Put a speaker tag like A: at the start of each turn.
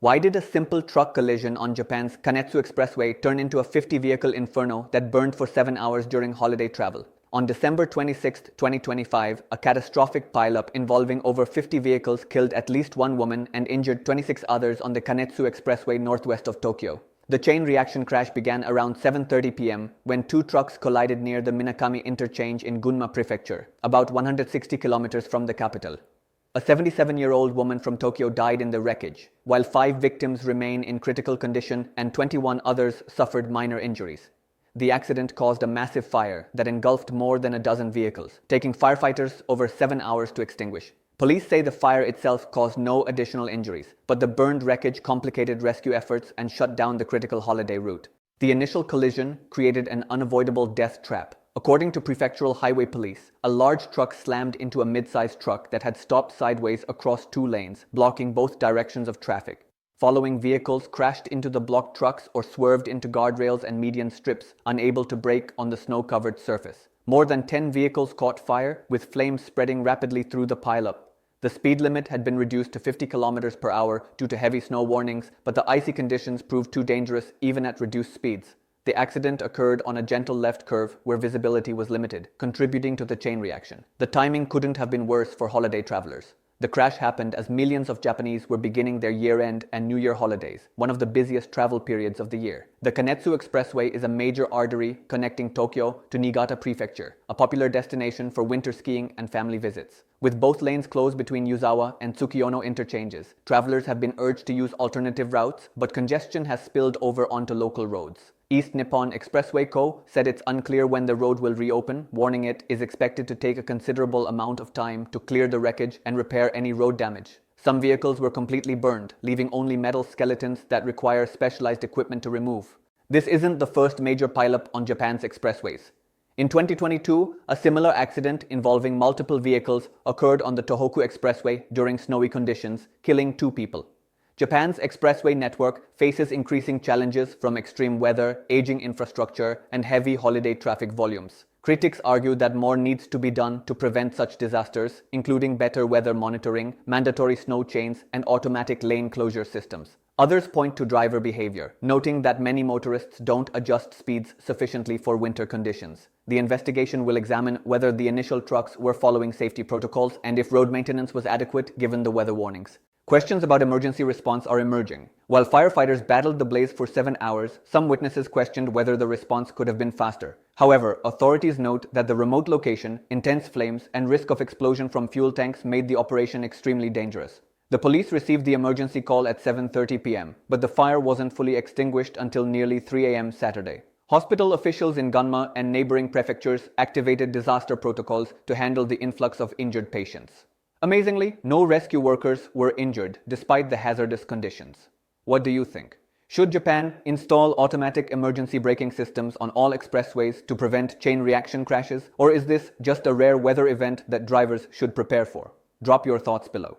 A: Why did a simple truck collision on Japan's Kanetsu Expressway turn into a 50-vehicle inferno that burned for 7 hours during holiday travel? On December 26, 2025, a catastrophic pileup involving over 50 vehicles killed at least one woman and injured 26 others on the Kanetsu Expressway northwest of Tokyo. The chain reaction crash began around 7:30 p.m. when two trucks collided near the Minakami interchange in Gunma Prefecture, about 160 kilometers from the capital. A 77-year-old woman from Tokyo died in the wreckage, while 5 victims remain in critical condition and 21 others suffered minor injuries. The accident caused a massive fire that engulfed more than a dozen vehicles, taking firefighters over 7 hours to extinguish. Police say the fire itself caused no additional injuries, but the burned wreckage complicated rescue efforts and shut down the critical holiday route. The initial collision created an unavoidable death trap. According to Prefectural Highway Police, a large truck slammed into a mid-sized truck that had stopped sideways across 2 lanes, blocking both directions of traffic. Following vehicles crashed into the blocked trucks or swerved into guardrails and median strips, unable to brake on the snow-covered surface. More than 10 vehicles caught fire, with flames spreading rapidly through the pileup. The speed limit had been reduced to 50 km per hour due to heavy snow warnings, but the icy conditions proved too dangerous even at reduced speeds. The accident occurred on a gentle left curve where visibility was limited, contributing to the chain reaction. The timing couldn't have been worse for holiday travelers. The crash happened as millions of Japanese were beginning their year-end and New Year holidays, one of the busiest travel periods of the year. The Kanetsu Expressway is a major artery connecting Tokyo to Niigata Prefecture, a popular destination for winter skiing and family visits. With both lanes closed between Yuzawa and Tsukiyono interchanges, travelers have been urged to use alternative routes, but congestion has spilled over onto local roads. East Nippon Expressway Co. said it's unclear when the road will reopen, warning it is expected to take a considerable amount of time to clear the wreckage and repair any road damage. Some vehicles were completely burned, leaving only metal skeletons that require specialized equipment to remove. This isn't the first major pileup on Japan's expressways. In 2022, a similar accident involving multiple vehicles occurred on the Tohoku Expressway during snowy conditions, killing 2 people. Japan's expressway network faces increasing challenges from extreme weather, aging infrastructure, and heavy holiday traffic volumes. Critics argue that more needs to be done to prevent such disasters, including better weather monitoring, mandatory snow chains, and automatic lane closure systems. Others point to driver behavior, noting that many motorists don't adjust speeds sufficiently for winter conditions. The investigation will examine whether the initial trucks were following safety protocols and if road maintenance was adequate given the weather warnings. Questions about emergency response are emerging. While firefighters battled the blaze for 7 hours, some witnesses questioned whether the response could have been faster. However, authorities note that the remote location, intense flames, and risk of explosion from fuel tanks made the operation extremely dangerous. The police received the emergency call at 7:30 p.m., but the fire wasn't fully extinguished until nearly 3 a.m. Saturday. Hospital officials in Gunma and neighboring prefectures activated disaster protocols to handle the influx of injured patients. Amazingly, no rescue workers were injured despite the hazardous conditions. What do you think? Should Japan install automatic emergency braking systems on all expressways to prevent chain reaction crashes? Or is this just a rare weather event that drivers should prepare for? Drop your thoughts below.